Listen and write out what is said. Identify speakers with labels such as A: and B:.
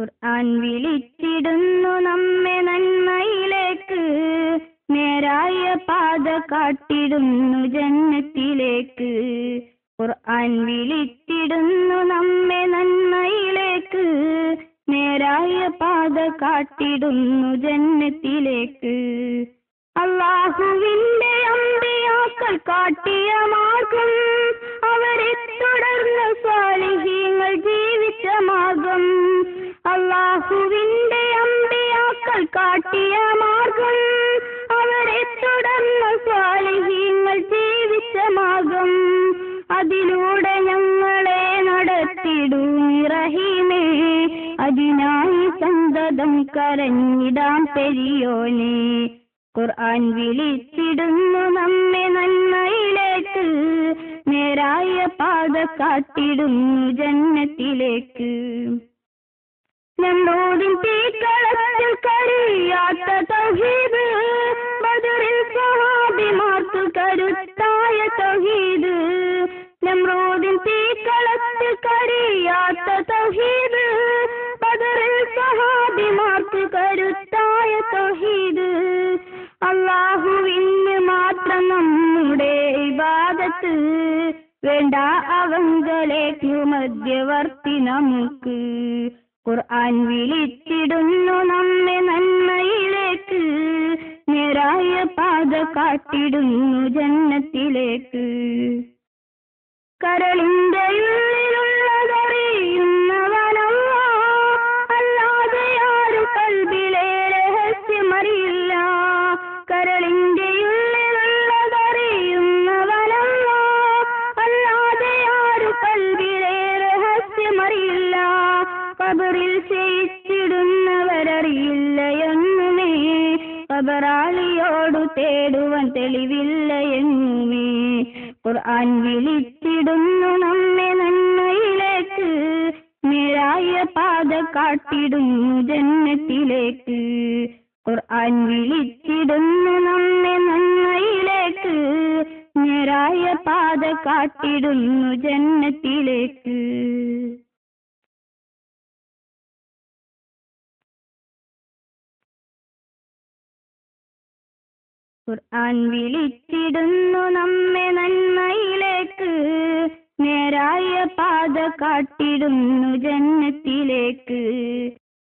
A: ഖുർആൻ വിളിച്ചിടുന്നു നമ്മെ നന്മയിലേക്ക്, നേരായ പാത കാട്ടിടുന്നു ജന്നത്തിലേക്ക്. ഖുർആൻ വിളിച്ചിടുന്നു നമ്മെ നന്മയിലേക്ക്, നേരായ പാത കാട്ടിടുന്നു ജന്നത്തിലേക്ക്. അല്ലാഹുവിന്റെ അമ്പിയാക്കൾ കാട്ടിയ മാർഗം, അവരെ തുടർന്ന് സ്വാലിഹീങ്ങൾ ജീവിച്ച മാർഗം. അല്ലാഹുവിന്റെ അമ്പിയാക്കൾ കാട്ടിയ മാർഗം, അവരെ തുടർന്ന് സ്വാലിഹീങ്ങൾ ജീവിച്ച മാർഗം. അതിലൂടെ ഞങ്ങളെ നടത്തിടൂ റഹീമേ, അതിനായി സന്തതം കരഞ്ഞിടാം പെരിയോനെ. ഖുർആൻ വിളിച്ചിടുന്നു നമ്മെ നന്മയിലേക്ക്, നേരായ പാത കാട്ടിടുന്നു ജന്നത്തിലേക്ക്. നമ്രൂദിൻ തീക്കളത്തിൽ കരിയാത്ത തൗഹീദ്, ബദറിൽ സ്വഹാബിമാർക്ക് കരുത്തായ തൗഹീദ്. നമ്രൂദിൻ തീക്കളത്തിൽ കരിയാത്ത തൗഹീദ്, ബദറിൽ സ്വഹാബിമാർക്ക് കരുത്തായ തൗഹീദ്. അല്ലാഹുവിന് മാത്രം നമ്മുടെ ഇബാദത്ത്, വേണ്ട അവങ്കലേക്ക് മധ്യവർത്തി നമുക്ക്. ഖുർആൻ വിളിച്ചിടുന്നു നമ്മെ നന്മയിലേക്ക്, നേരായ പാത കാട്ടിടുന്നു ജന്നത്തിലേക്ക്. കരളിന്റെ ഉള്ളിലുള്ളതറിയുന്നവനല്ലാ, അല്ലാതെ ആരും കൽബിലെ രഹസ്യമറിയില്ല. കരളിന്റെ ഉള്ളിലുള്ളതറിയുന്നവനല്ലാ, അല്ലാതെ ആരും കൽബിലെ രഹസ്യമറിയില്ല. ഖബറിൽ ശയിച്ചിടുന്നവരറിയില്ല എന്നുമേ, ഖബറാളിയോടു തേടുവാൻ തെളിവില്ല എന്നുമേ. ഖുർആൻ വിളിച്ചിടുന്നു നമ്മെ നന്മയിലേക്ക്, നേരായ പാത കാട്ടിടുന്നു ജന്നത്തിലേക്ക്. ഖുർആൻ വിളിച്ചിടുന്നു നമ്മെ നന്മയിലേക്ക്, നേരായ പാത കാട്ടിടുന്നു ജന്നത്തിലേക്ക്. ഖുർആൻ വിളിച്ചിടുന്നു നമ്മെ നന്മയിലേക്ക്, നേരായ പാത കാട്ടിടുന്നു ജന്നത്തിലേക്ക്.